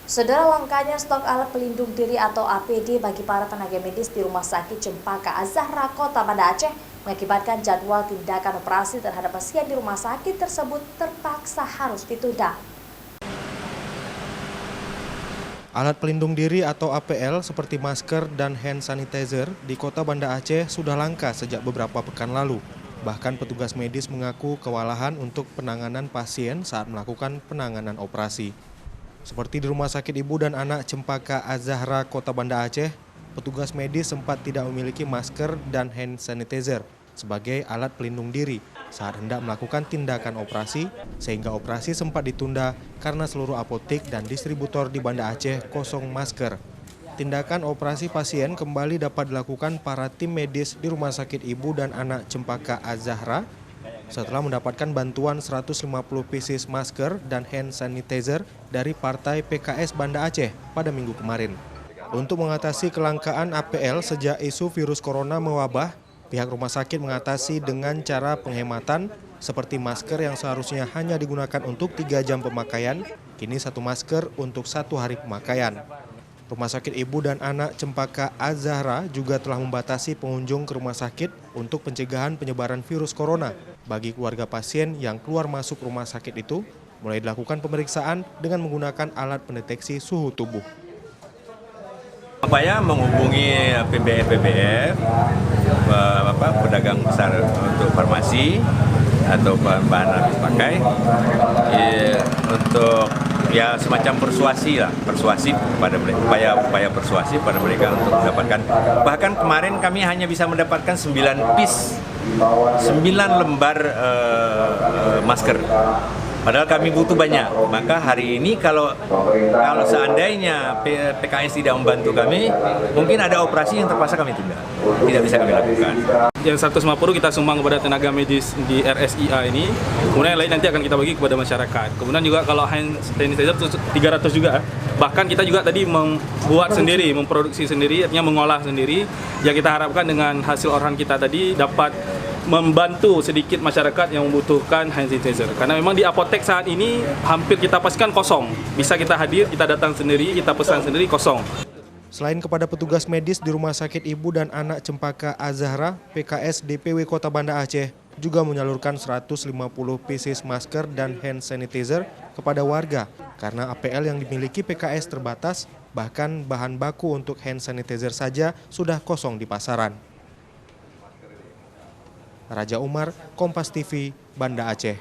Saudara, langkanya stok alat pelindung diri atau APD bagi para tenaga medis di Rumah Sakit Cempaka Az-Zahra, Kota Banda Aceh mengakibatkan jadwal tindakan operasi terhadap pasien di rumah sakit tersebut terpaksa harus ditunda. Alat pelindung diri atau APL seperti masker dan hand sanitizer di Kota Banda Aceh sudah langka sejak beberapa pekan lalu. Bahkan petugas medis mengaku kewalahan untuk penanganan pasien saat melakukan penanganan operasi. Seperti di Rumah Sakit Ibu dan Anak Cempaka Az-Zahra, Kota Banda Aceh, petugas medis sempat tidak memiliki masker dan hand sanitizer sebagai alat pelindung diri saat hendak melakukan tindakan operasi, sehingga operasi sempat ditunda karena seluruh apotek dan distributor di Banda Aceh kosong masker. Tindakan operasi pasien kembali dapat dilakukan para tim medis di Rumah Sakit Ibu dan Anak Cempaka Az-Zahra setelah mendapatkan bantuan 150 pieces masker dan hand sanitizer dari Partai PKS Banda Aceh pada minggu kemarin. Untuk mengatasi kelangkaan APL sejak isu virus corona mewabah, pihak rumah sakit mengatasi dengan cara penghematan seperti masker yang seharusnya hanya digunakan untuk 3 jam pemakaian, kini 1 masker untuk 1 hari pemakaian. Rumah Sakit Ibu dan Anak Cempaka Az-Zahra juga telah membatasi pengunjung ke rumah sakit untuk pencegahan penyebaran virus corona. Bagi keluarga pasien yang keluar masuk rumah sakit itu, mulai dilakukan pemeriksaan dengan menggunakan alat pendeteksi suhu tubuh. Upaya menghubungi PBF, pedagang besar untuk farmasi atau bahan habis pakai, untuk ya semacam persuasif pada mereka, upaya persuasif pada mereka untuk mendapatkan. Bahkan kemarin kami hanya bisa mendapatkan 9 lembar masker. Padahal kami butuh banyak. Maka hari ini kalau seandainya PKS tidak membantu kami, mungkin ada operasi yang terpaksa kami tunda. Tidak bisa kami lakukan. Yang 150 kita sumbang kepada tenaga medis di RSIA ini, kemudian yang lain nanti akan kita bagi kepada masyarakat. Kemudian juga kalau hand sanitizer 300 juga. Bahkan kita juga tadi membuat sendiri, memproduksi sendiri, artinya mengolah sendiri. Yang kita harapkan dengan hasil olahan kita tadi dapat membantu sedikit masyarakat yang membutuhkan hand sanitizer. Karena memang di apotek saat ini hampir kita pastikan kosong. Bisa kita hadir, kita datang sendiri, kita pesan sendiri, kosong. Selain kepada petugas medis di Rumah Sakit Ibu dan Anak Cempaka Az-Zahra, PKS DPW Kota Banda Aceh juga menyalurkan 150 pieces masker dan hand sanitizer kepada warga karena APL yang dimiliki PKS terbatas, bahkan bahan baku untuk hand sanitizer saja sudah kosong di pasaran. Raja Umar, Kompas TV, Banda Aceh.